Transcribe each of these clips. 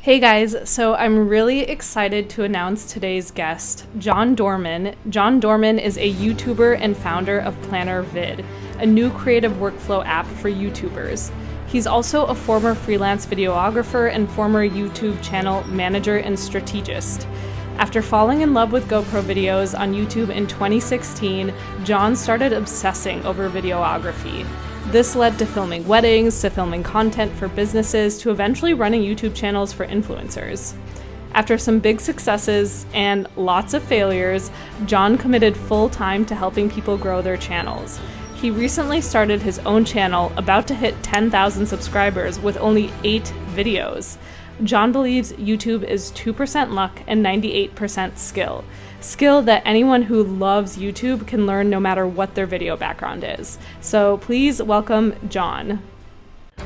Hey guys, so I'm really excited to announce today's guest, Jon Dorman. Jon Dorman is a YouTuber and founder of Planner Vid, a new creative workflow app for YouTubers. He's also a former freelance videographer and former YouTube channel manager and strategist. After falling in love with GoPro videos on YouTube in 2016, Jon started obsessing over videography. This led to filming weddings, to filming content for businesses, to eventually running YouTube channels for influencers. After some big successes and lots of failures, Jon committed full time to helping people grow their channels. He recently started his own channel, about to hit 10,000 subscribers with only 8 videos. Jon believes YouTube is 2% luck and 98% skill. Skill that anyone who loves YouTube can learn no matter what their video background is. So please welcome Jon.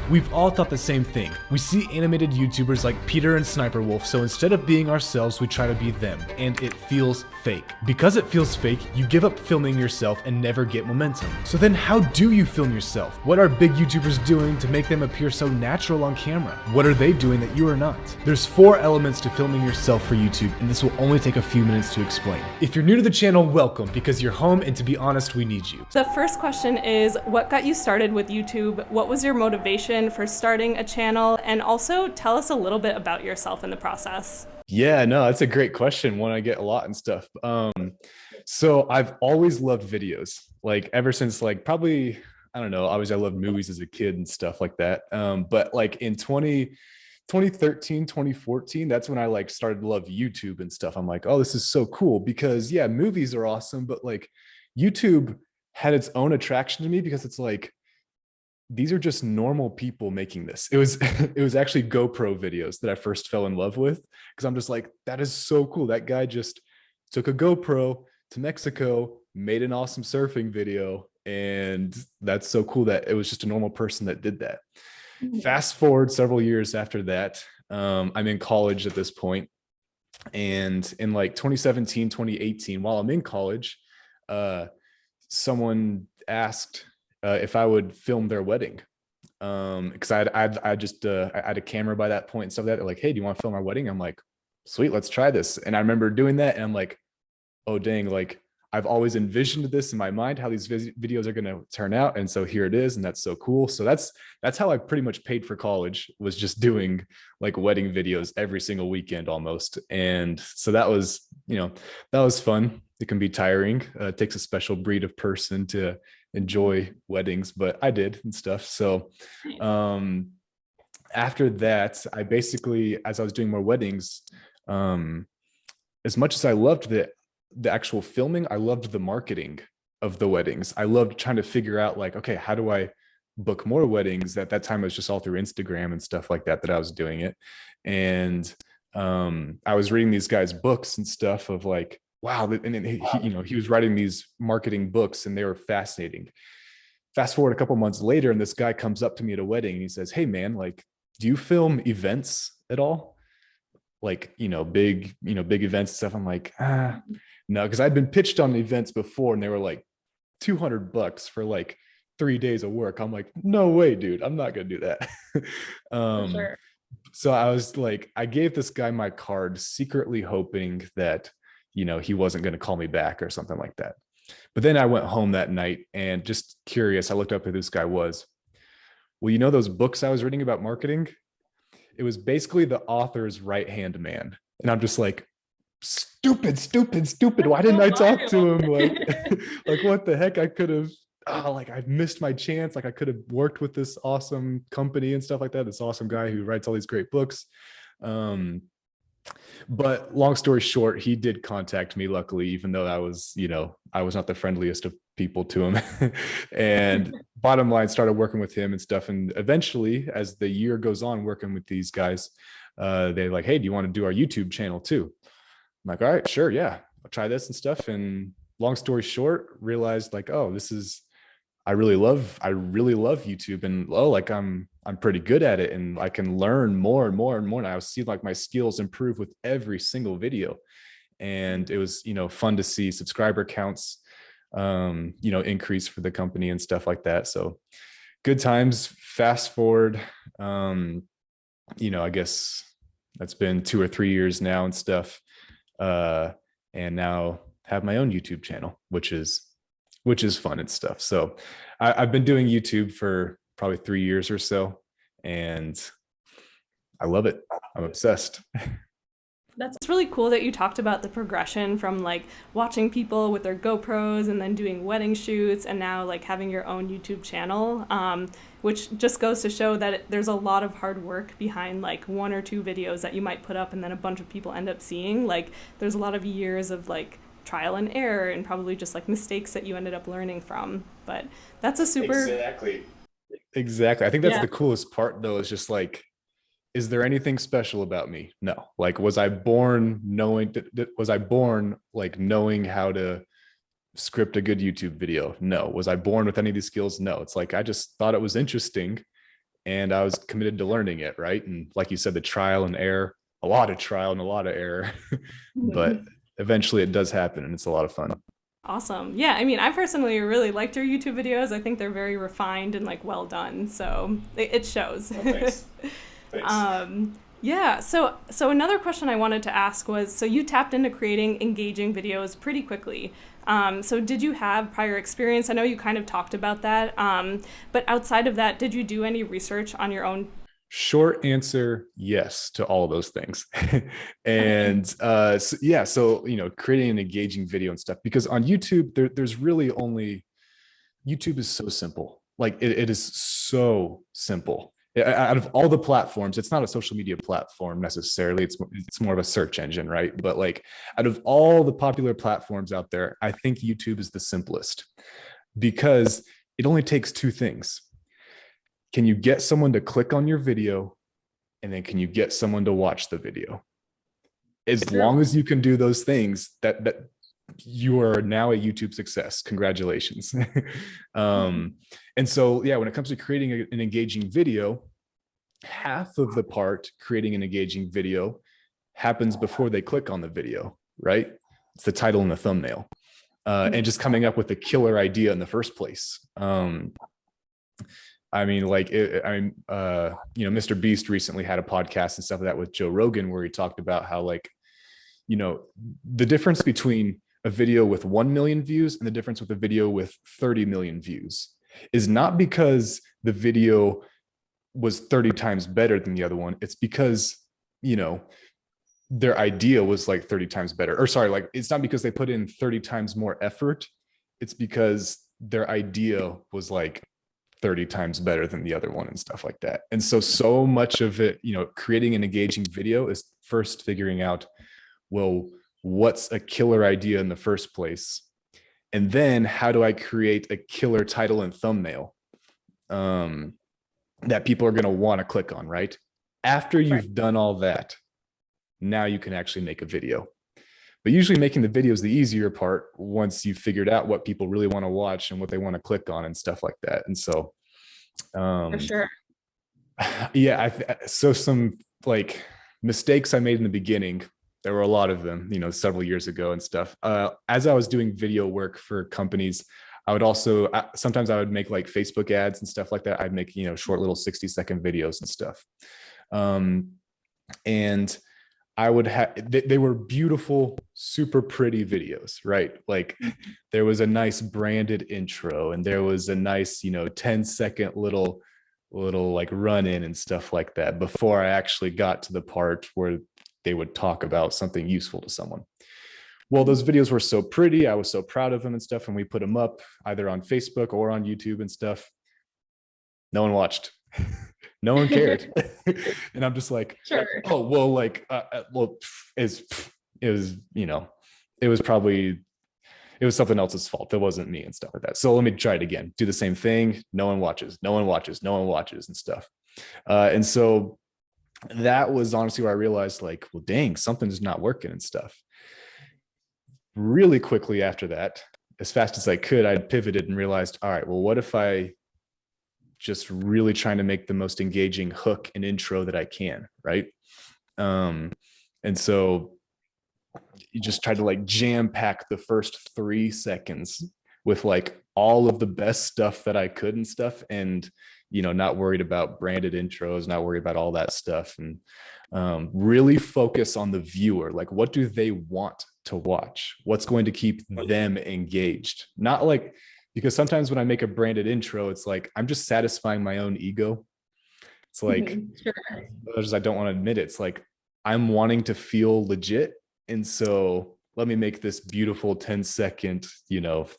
We've all thought the same thing. We see animated YouTubers like Peter and Sniper Wolf, so instead of being ourselves, we try to be them, and it feels fake. Because it feels fake, you give up filming yourself and never get momentum. So then how do you film yourself? What are big YouTubers doing to make them appear so natural on camera? What are they doing that you are not? There's 4 elements to filming yourself for YouTube, and this will only take a few minutes to explain. If you're new to the channel, welcome, because you're home, and to be honest, we need you. The first question is, what got you started with YouTube? What was your motivation for starting a channel? And also tell us a little bit about yourself in the process. Yeah, no, that's a great question. One I get a lot and stuff. So I've always loved videos, like ever since like probably, I don't know, obviously I loved movies as a kid and stuff like that. But like in 2013, 2014, that's when I like started to love YouTube and stuff. I'm like, oh, this is so cool because yeah, movies are awesome, but like YouTube had its own attraction to me because it's like, these are just normal people making this. It was it was actually GoPro videos that I first fell in love with because I'm just like, that is so cool. That guy just took a GoPro to Mexico, made an awesome surfing video, and that's so cool that it was just a normal person that did that. Fast forward several years after that, I'm in college at this point, and in like 2017, 2018, while I'm in college, someone asked if I would film their wedding. Because I had a camera by that point and stuff like that. They're like, hey, do you want to film our wedding? I'm like, sweet, let's try this. And I remember doing that, and I'm like, oh dang, like I've always envisioned this in my mind, how these videos are going to turn out. And so here it is. And that's so cool. So that's how I pretty much paid for college, was just doing like wedding videos every single weekend almost. And so that was, that was fun. It can be tiring. It takes a special breed of person to enjoy weddings, but I did and stuff. So after that, I basically, as I was doing more weddings, as much as I loved the actual filming, I loved the marketing of the weddings. I loved trying to figure out like, okay, how do I book more weddings? At that time, it was just all through Instagram and stuff like that I was doing it. And I was reading these guys' books and stuff of like, wow. And he was writing these marketing books and they were fascinating. Fast forward a couple months later, and this guy comes up to me at a wedding and he says, hey man, like, do you film events at all? Like, big events and stuff. I'm like, no, because I'd been pitched on events before and they were like $200 for like 3 days of work. I'm like, no way, dude, I'm not gonna do that. For sure. So I was like, I gave this guy my card, secretly hoping that he wasn't going to call me back or something like that. But then I went home that night and just curious, I looked up who this guy was. Well, those books I was reading about marketing, it was basically the author's right-hand man. And I'm just like, stupid. Why didn't I talk to him? Like, like what the heck? I could have, like I missed my chance. Like I could have worked with this awesome company and stuff like that. This awesome guy who writes all these great books. But long story short, he did contact me, luckily, even though I was not the friendliest of people to him. And bottom line, started working with him and stuff. And eventually, as the year goes on, working with these guys, they're like, hey, do you want to do our YouTube channel too? I'm like, all right, sure. Yeah, I'll try this and stuff. And long story short, realized like, oh, I really love YouTube, and like I'm pretty good at it, and I can learn more and more and more. And I was seeing like my skills improve with every single video. And it was, fun to see subscriber counts, increase for the company and stuff like that. So good times. Fast forward, I guess That's been 2 or 3 years now and stuff. And now have my own YouTube channel, which is fun and stuff. So I've been doing YouTube for probably 3 years or so, and I love it. I'm obsessed. That's really cool that you talked about the progression from like watching people with their GoPros and then doing wedding shoots and now like having your own YouTube channel, which just goes to show that there's a lot of hard work behind like one or two videos that you might put up and then a bunch of people end up seeing. Like there's a lot of years of like trial and error and probably just like mistakes that you ended up learning from. But that's a super Exactly. I think that's yeah. the coolest part though, is just like, is there anything special about me? No. Like, was I born knowing, was I born like knowing how to script a good YouTube video? No. Was I born with any of these skills? No. It's like, I just thought it was interesting and I was committed to learning it. Right. And like you said, the trial and error, a lot of trial and a lot of error, but eventually it does happen and it's a lot of fun. Awesome. Yeah, I mean, I personally really liked your YouTube videos. I think they're very refined and like well done. So it shows. Oh, thanks. Thanks. Yeah, so another question I wanted to ask was, so you tapped into creating engaging videos pretty quickly. So did you have prior experience? I know you kind of talked about that, but outside of that, did you do any research on your own? Short answer, yes to all of those things. And so, yeah, so creating an engaging video and stuff, because on YouTube there's really only, YouTube is so simple. Like it is so simple. Out of all the platforms, it's not a social media platform necessarily. It's more of a search engine, right? But like out of all the popular platforms out there, I think YouTube is the simplest because it only takes two things. Can you get someone to click on your video? And then can you get someone to watch the video? As long as you can do those things, that you are now a YouTube success. Congratulations. And so, yeah, when it comes to creating an engaging video, half of the part creating an engaging video happens before they click on the video, right? It's the title and the thumbnail, and just coming up with a killer idea in the first place. I mean, like, Mr. Beast recently had a podcast and stuff like that with Joe Rogan, where he talked about how, like, the difference between a video with 1 million views and the difference with a video with 30 million views is not because the video was 30 times better than the other one. It's because, their idea was like 30 times better, or sorry, like it's not because they put in 30 times more effort. It's because their idea was like 30 times better than the other one and stuff like that. And so much of it, creating an engaging video is first figuring out, well, what's a killer idea in the first place? And then how do I create a killer title and thumbnail that people are going to want to click on, right? After you've done all that, now you can actually make a video. But usually making the video is the easier part once you've figured out what people really want to watch and what they want to click on and stuff like that. And so, For sure. yeah, so some like mistakes I made in the beginning, there were a lot of them, several years ago and stuff. As I was doing video work for companies, I would also, sometimes I would make like Facebook ads and stuff like that. I'd make, short little 60-second videos and stuff. And I would have, they were beautiful, super pretty videos, right? Like there was a nice branded intro and there was a nice, 10-second little like run in and stuff like that before I actually got to the part where they would talk about something useful to someone. Well, those videos were so pretty. I was so proud of them and stuff. And we put them up either on Facebook or on YouTube and stuff. No one watched. No one cared. And I'm just like, Sure. Oh, well, like, well, it was probably, it was something else's fault. It wasn't me and stuff like that. So let me try it again. Do the same thing. No one watches, no one watches, no one watches and stuff. And so that was honestly where I realized, like, well, dang, something's not working and stuff. Really quickly after that, as fast as I could, I pivoted and realized, all right, well, what if I just really trying to make the most engaging hook and intro that I can, right? And so you just try to like jam pack the first 3 seconds with like all of the best stuff that I could and stuff. And, not worried about branded intros, not worried about all that stuff, and really focus on the viewer. Like, what do they want to watch? What's going to keep them engaged? Not like, because sometimes when I make a branded intro, it's like I'm just satisfying my own ego. It's like, Sure. I don't want to admit it. It's like I'm wanting to feel legit, and so let me make this beautiful 10-second,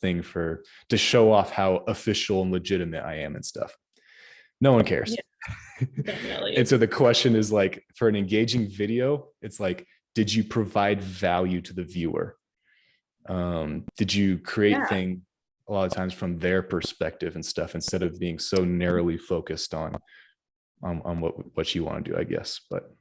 thing to show off how official and legitimate I am and stuff. No one cares. Yeah, definitely. And so the question is, like, for an engaging video, it's like, did you provide value to the viewer? Did you create things a lot of times from their perspective and stuff, instead of being so narrowly focused on what you want to do, I guess. But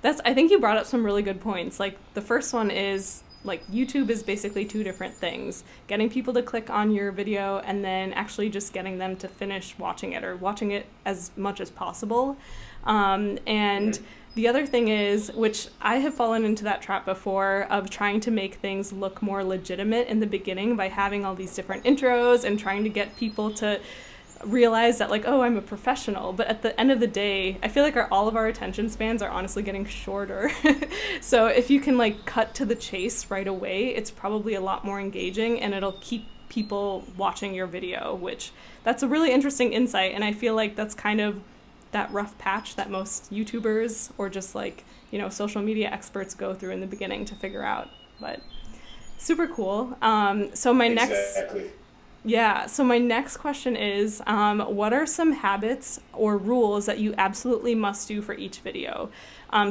I think you brought up some really good points. Like, the first one is, like, YouTube is basically two different things: getting people to click on your video and then actually just getting them to finish watching it, or watching it as much as possible. And the other thing is, which I have fallen into that trap before, of trying to make things look more legitimate in the beginning by having all these different intros and trying to get people to realize that, like, oh, I'm a professional. But at the end of the day, I feel like all of our attention spans are honestly getting shorter. So if you can, like, cut to the chase right away, it's probably a lot more engaging, and it'll keep people watching your video, which that's a really interesting insight. And I feel like that's kind of that rough patch that most YouTubers, or just, like, social media experts go through in the beginning to figure out. But super cool. So my next question is, what are some habits or rules that you absolutely must do for each video?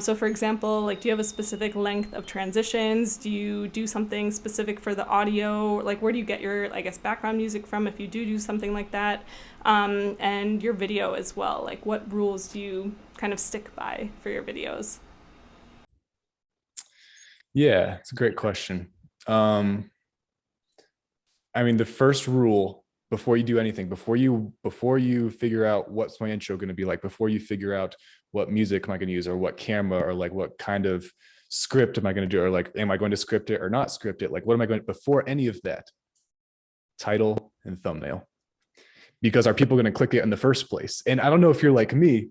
So for example, like, do you have a specific length of transitions? Do you do something specific for the audio? Like, where do you get your, I guess, background music from, if you do something like that? And your video as well. Like, what rules do you kind of stick by for your videos? Yeah, it's a great question. I mean, the first rule before you do anything, before you figure out what's my intro going to be like, before you figure out what music am I going to use, or what camera, or like what kind of script am I going to do, or like, am I going to script it or not script it? Like, what am I going to, before any of that, title and thumbnail. Because are people going to click it in the first place? And I don't know if you're like me,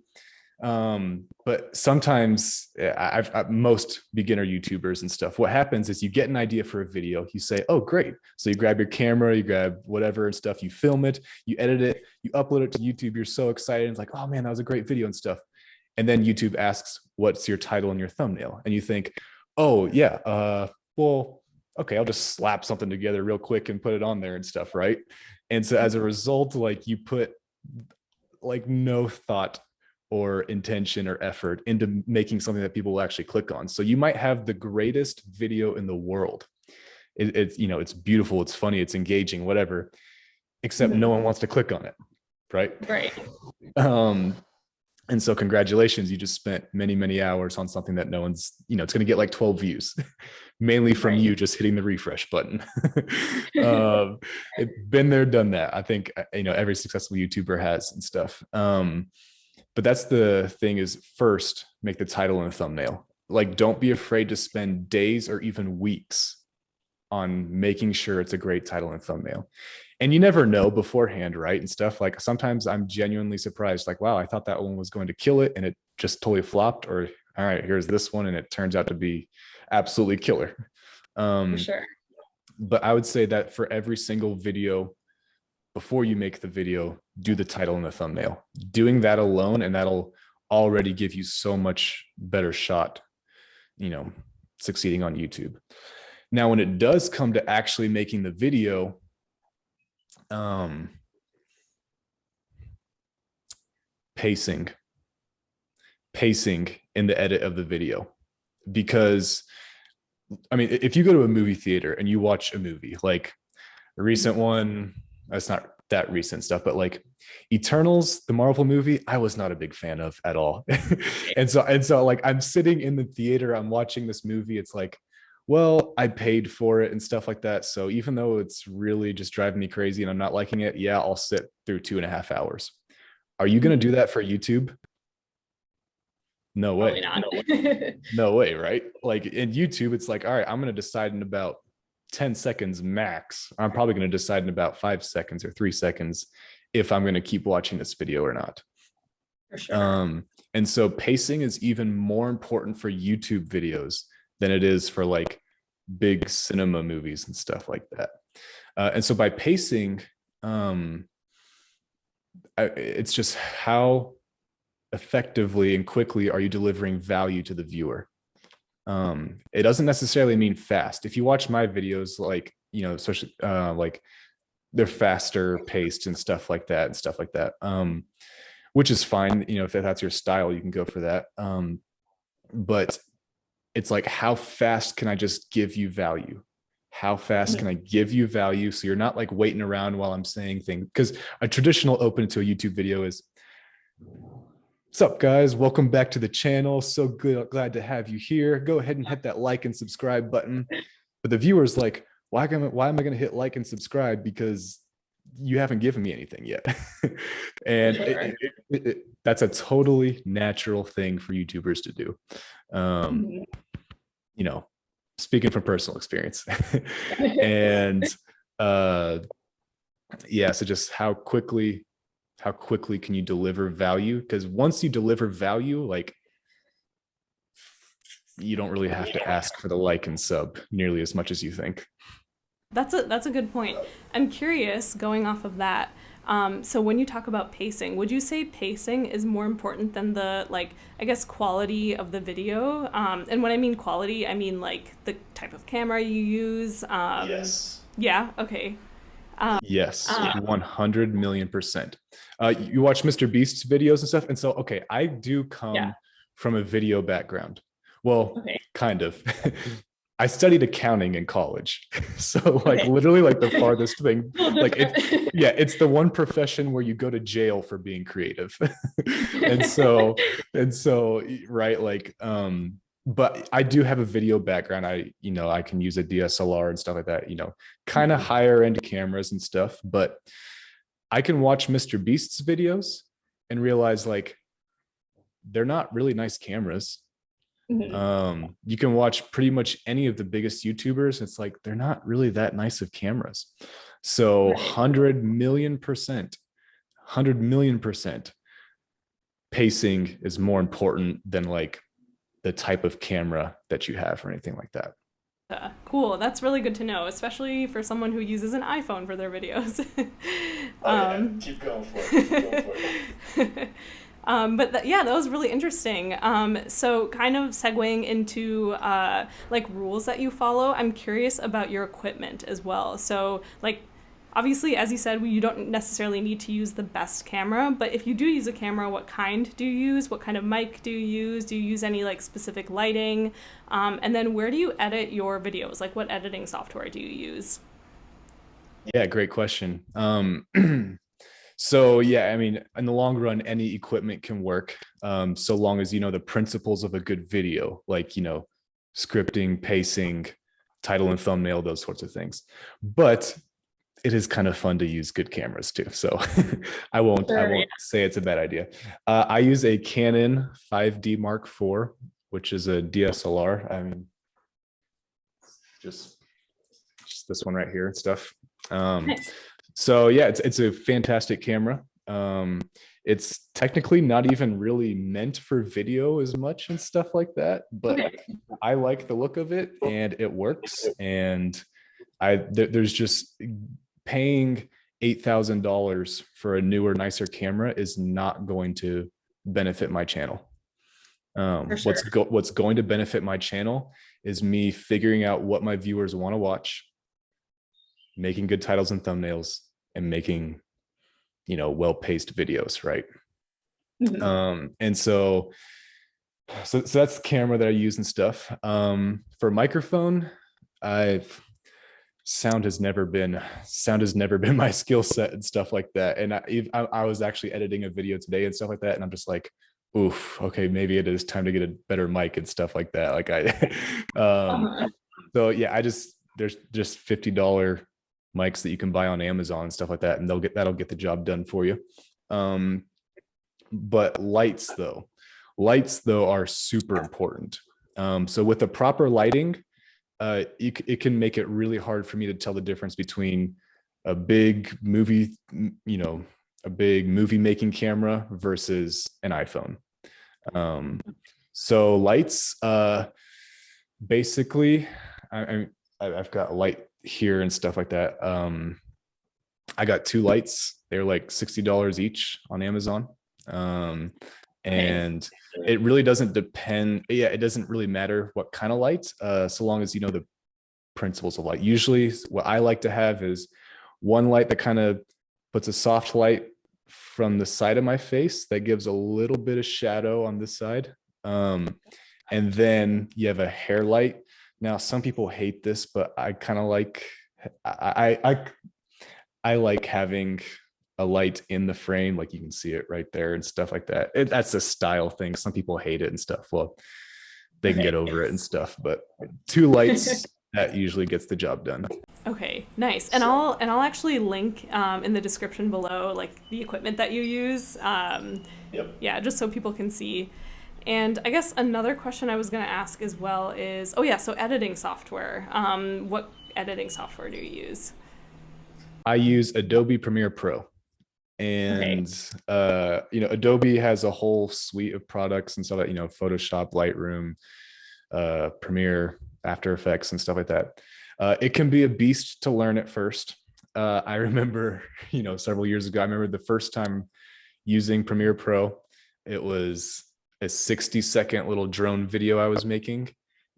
but sometimes most beginner YouTubers and stuff, what happens is you get an idea for a video, you say, oh, great. So you grab your camera, you grab whatever and stuff, you film it, you edit it, you upload it to YouTube. You're so excited. It's like, oh man, that was a great video and stuff. And then YouTube asks, what's your title and your thumbnail? And you think, oh yeah, well, okay, I'll just slap something together real quick and put it on there and stuff, right? And so as a result, like, you put like no thought or intention or effort into making something that people will actually click on. So you might have the greatest video in the world. It's it's beautiful, it's funny, it's engaging, whatever, except no one wants to click on it, right? Right. And so congratulations, you just spent many hours on something that no one's, it's going to get like 12 views, mainly from you just hitting the refresh button. Been there, done that. I think, every successful YouTuber has and stuff. But that's the thing, is first make the title and the thumbnail. Like, don't be afraid to spend days or even weeks on making sure it's a great title and thumbnail. And you never know beforehand, right? And stuff, like, sometimes I'm genuinely surprised, like, wow, I thought that one was going to kill it and it just totally flopped. Or, all right, here's this one and it turns out to be absolutely killer. For sure. But I would say that for every single video, before you make the video, do the title and the thumbnail. Doing that alone, and that'll already give you so much better shot, succeeding on YouTube. Now, when it does come to actually making the video, pacing in the edit of the video. Because, I mean, if you go to a movie theater and you watch a movie, like a recent one, that's not that recent stuff, but like Eternals, the Marvel movie, I was not a big fan of at all. and so like, I'm sitting in the theater, I'm watching this movie, it's like, well, I paid for it and stuff like that. So even though it's really just driving me crazy and I'm not liking it, yeah, I'll sit through 2.5 hours. Are you going to do that for YouTube? No way. Probably not. No way, right? Like, in YouTube, it's like, all right, I'm going to decide in about 10 seconds max. I'm probably going to decide in about 5 seconds or 3 seconds. if I'm going to keep watching this video or not. For sure. And so pacing is even more important for YouTube videos than it is for like big cinema movies and stuff like that. And so by pacing, it's just how effectively and quickly are you delivering value to the viewer. It doesn't necessarily mean fast. If you watch my videos, like, you know, especially like they're faster paced and stuff like that, which is fine. You know, if that's your style, you can go for that. But it's like, how fast can I just give you value? How fast can I give you value? So you're not like waiting around while I'm saying things, because a traditional open to a YouTube video is, what's up, guys? Welcome back to the channel. So good, glad to have you here. Go ahead and hit that like and subscribe button. But the viewer's like, why am I going to hit like and subscribe? Because you haven't given me anything yet. And that's a totally natural thing for YouTubers to do. You know, speaking from personal experience. And yeah, so just how quickly can you deliver value? Because once you deliver value, like, you don't really have to ask for the like and sub nearly as much as you think. That's a good point. I'm curious, going off of that. So when you talk about pacing, would you say pacing is more important than the, like, I guess, quality of the video? And when I mean quality, I mean like the type of camera you use. Yes. Yeah. Okay. Yes. 100 million percent. You watch Mr. Beast's videos and stuff. And so, okay, I do come from a video background. Well, kind of. I studied accounting in college. So like literally like the farthest thing, like it's the one profession where you go to jail for being creative. and so, right. Like, but I do have a video background. I can use a DSLR and stuff like that, kind of higher end cameras and stuff, but I can watch Mr. Beast's videos and realize like, they're not really nice cameras. You can watch pretty much any of the biggest YouTubers. It's like, they're not really that nice of cameras. So 100 million percent pacing is more important than like the type of camera that you have or anything like that. Cool. That's really good to know, especially for someone who uses an iPhone for their videos. Keep going for it. But that was really interesting. So kind of segueing into like rules that you follow, I'm curious about your equipment as well. So like, obviously, as you said, you don't necessarily need to use the best camera, but if you do use a camera, what kind do you use? What kind of mic do you use? Do you use any like specific lighting? And then where do you edit your videos? Like, what editing software do you use? Yeah, great question. So yeah, I mean, in the long run, any equipment can work, so long as you know the principles of a good video, like, scripting, pacing, title and thumbnail, those sorts of things. But it is kind of fun to use good cameras too. So I won't say it's a bad idea. I use a Canon 5D Mark IV, which is a DSLR. I mean, just this one right here and stuff. Nice. So yeah, it's a fantastic camera. It's technically not even really meant for video as much and stuff like that, but I like the look of it and it works. And there's just paying $8,000 for a newer, nicer camera is not going to benefit my channel. What's going to benefit my channel is me figuring out what my viewers want to watch, making good titles and thumbnails, and making, well-paced videos, right? And so that's the camera that I use and stuff. For microphone, sound has never been my skill set and stuff like that. And I was actually editing a video today and stuff like that, and I'm just like, oof, okay, maybe it is time to get a better mic and stuff like that. Like so yeah, there's just $50 mics that you can buy on Amazon and stuff like that, and that'll get the job done for you. But lights though are super important. So with the proper lighting, it can make it really hard for me to tell the difference between a big movie, a big movie making camera versus an iPhone. So lights, basically, I've got a light here and stuff like that. I got two lights. They're like $60 each on Amazon. And it really doesn't depend. Yeah, it doesn't really matter what kind of light, so long as you know the principles of light. Usually what I like to have is one light that kind of puts a soft light from the side of my face that gives a little bit of shadow on this side. And then you have a hair light. Now, some people hate this, but I kind of like, I like having a light in the frame, like you can see it right there and stuff like that. That's a style thing. Some people hate it and stuff. Well, they can get over it and stuff, but two lights, that usually gets the job done. Okay, nice. And I'll actually link in the description below, like the equipment that you use. Yep. Yeah, just so people can see. And I guess another question I was going to ask as well is, oh yeah, so editing software. What editing software do you use? I use Adobe Premiere Pro. And Adobe has a whole suite of products and stuff like, Photoshop, Lightroom, Premiere, After Effects, and stuff like that. It can be a beast to learn at first. I remember, several years ago, I remember the first time using Premiere Pro. It was a 60-second little drone video I was making,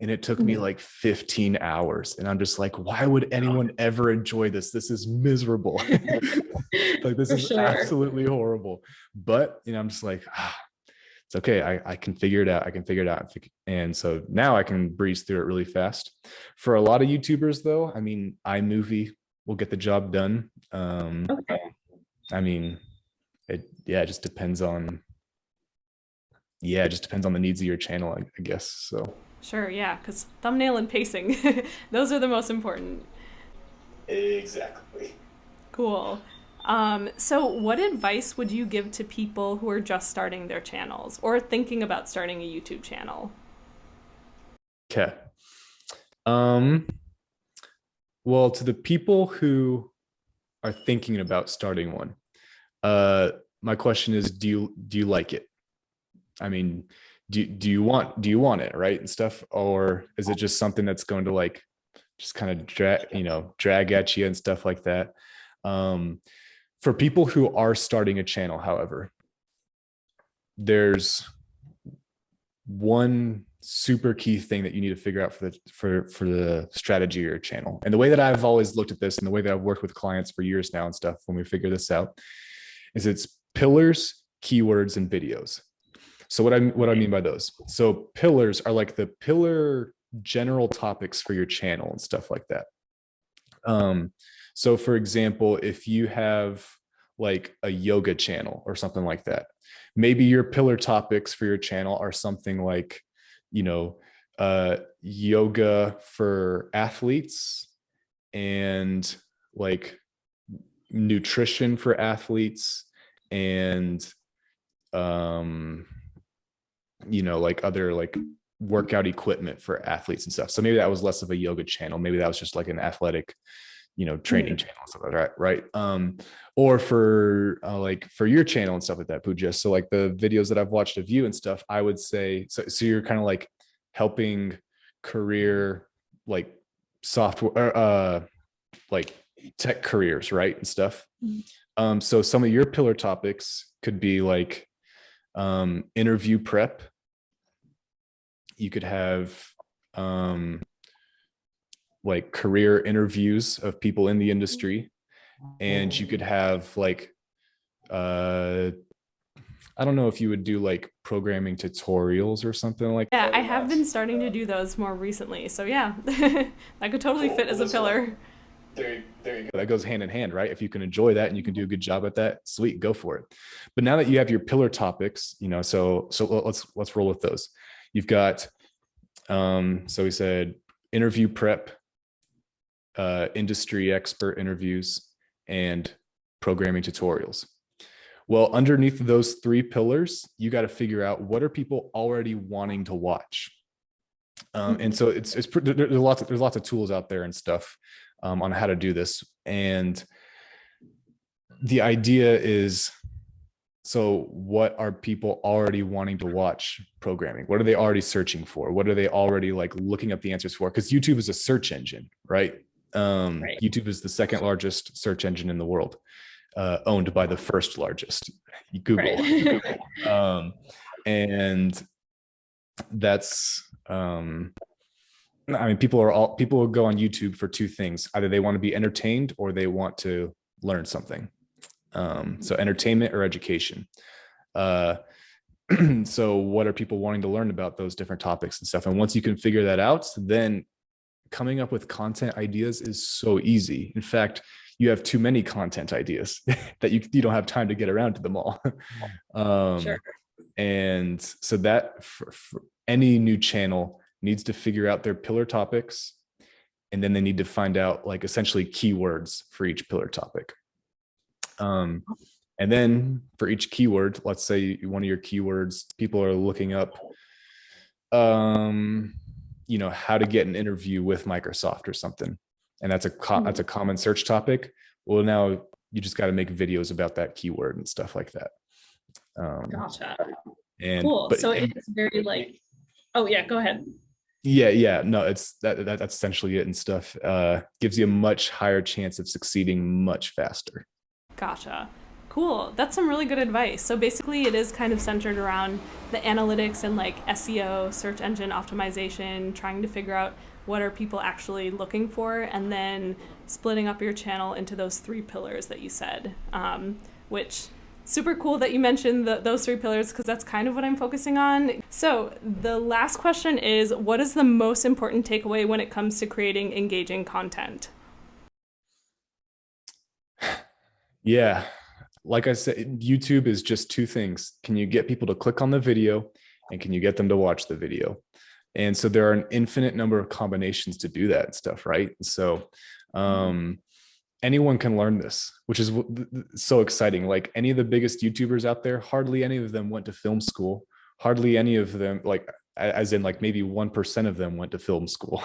and it took me like 15 hours. And I'm just like, why would anyone ever enjoy this? This is miserable. Like, this is absolutely horrible. But, I'm just like, it's okay. I can figure it out. I can figure it out. And so now I can breeze through it really fast. For a lot of YouTubers, though, iMovie will get the job done. It just depends on, the needs of your channel, I guess. So. Sure, yeah, because thumbnail and pacing, those are the most important. Exactly. Cool. So what advice would you give to people who are just starting their channels or thinking about starting a YouTube channel? Okay. Well, to the people who are thinking about starting one, my question is, do you like it? Do you want it, right, and stuff, or is it just something that's going to like just kind of drag at you and stuff like that? For people who are starting a channel, however, there's one super key thing that you need to figure out for the strategy of your channel. And the way that I've always looked at this, and the way that I've worked with clients for years now and stuff, when we figure this out, is it's pillars, keywords, and videos. So what I mean by those, so pillars are like the pillar general topics for your channel and stuff like that. So for example, if you have like a yoga channel or something like that, maybe your pillar topics for your channel are something like, yoga for athletes and like nutrition for athletes and, like other like workout equipment for athletes and stuff. So maybe that was less of a yoga channel. Maybe that was just like an athletic, training channel, stuff like that, right? Or for your channel and stuff like that, Pooja. So like the videos that I've watched of you and stuff, I would say, so you're kind of like helping career, like software, like tech careers, right? And stuff. So some of your pillar topics could be like, interview prep. You could have, like career interviews of people in the industry, and you could have like, I don't know if you would do like programming tutorials or something like that. Yeah, I have been starting to do those more recently. So yeah, that could totally fit as a pillar. There you go. That goes hand in hand, right? If you can enjoy that and you can do a good job at that, sweet, go for it. But now that you have your pillar topics, so let's roll with those. You've got, so we said interview prep, industry expert interviews, and programming tutorials. Well, underneath those three pillars, you got to figure out what are people already wanting to watch. And so there's lots of tools out there and stuff, on how to do this. And the idea is, so what are people already wanting to watch programming? What are they already searching for? What are they already like looking up the answers for? Because YouTube is a search engine, right? Right. YouTube is the second largest search engine in the world, owned by the first largest, Google. Right. And that's, I mean, people will go on YouTube for two things. Either they want to be entertained or they want to learn something. So entertainment or education. So what are people wanting to learn about those different topics and stuff? And once you can figure that out, then coming up with content ideas is so easy. In fact, you have too many content ideas that you don't have time to get around to them all. Sure. And so that for any new channel needs to figure out their pillar topics, and then they need to find out like essentially keywords for each pillar topic. And then for each keyword, let's say one of your keywords, people are looking up, how to get an interview with Microsoft or something. And that's a common search topic. Well, now you just got to make videos about that keyword and stuff like that. Gotcha. And cool. So it's very like, oh yeah, go ahead. Yeah. No, that's essentially it and stuff. Gives you a much higher chance of succeeding much faster. Gotcha. Cool. That's some really good advice. So basically it is kind of centered around the analytics and like SEO, search engine optimization, trying to figure out what are people actually looking for, and then splitting up your channel into those three pillars that you said, which super cool that you mentioned those three pillars, because that's kind of what I'm focusing on. So the last question is, what is the most important takeaway when it comes to creating engaging content? Yeah. Like I said, YouTube is just two things. Can you get people to click on the video, and can you get them to watch the video? And so there are an infinite number of combinations to do that stuff, right? So anyone can learn this, which is so exciting. Like any of the biggest YouTubers out there, hardly any of them went to film school. Hardly any of them, like as in like maybe 1% of them went to film school.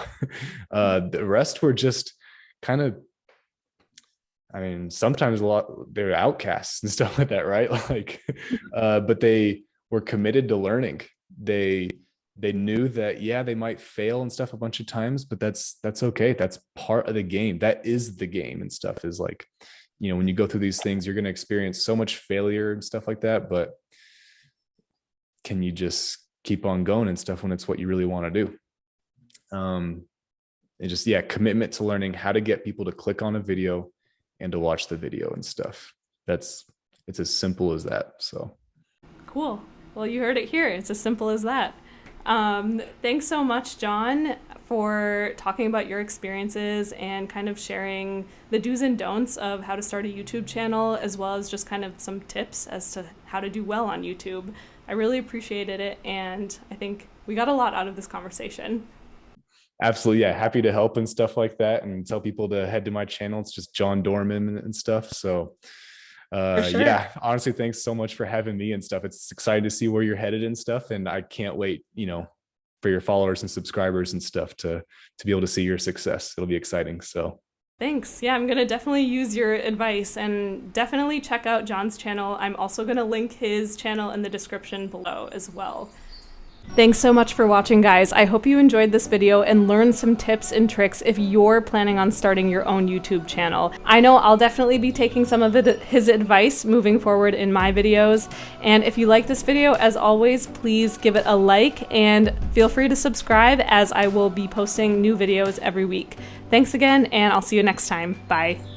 The rest were just kind of, I mean, sometimes they're outcasts and stuff like that, right? Like, but they were committed to learning. They knew that, yeah, they might fail and stuff a bunch of times, but that's okay. That's part of the game. That is the game and stuff. Is like, when you go through these things, you're going to experience so much failure and stuff like that. But can you just keep on going and stuff when it's what you really want to do? And just, commitment to learning how to get people to click on a video and to watch the video and stuff. It's as simple as that. So cool. Well, you heard it here. It's as simple as that. Thanks so much, Jon, for talking about your experiences and kind of sharing the do's and don'ts of how to start a YouTube channel, as well as just kind of some tips as to how to do well on YouTube. I really appreciated it, and I think we got a lot out of this conversation. Absolutely. Yeah. Happy to help and stuff like that, and tell people to head to my channel. It's just Jon Dorman and stuff. So sure. Yeah, honestly, thanks so much for having me and stuff. It's exciting to see where you're headed and stuff. And I can't wait, for your followers and subscribers and stuff to be able to see your success. It'll be exciting. So thanks. Yeah, I'm going to definitely use your advice, and definitely check out Jon's channel. I'm also going to link his channel in the description below as well. Thanks so much for watching, guys. I hope you enjoyed this video and learned some tips and tricks if you're planning on starting your own YouTube channel. I know I'll definitely be taking some of his advice moving forward in my videos. And if you like this video, as always, please give it a like and feel free to subscribe, as I will be posting new videos every week. Thanks again, and I'll see you next time. Bye.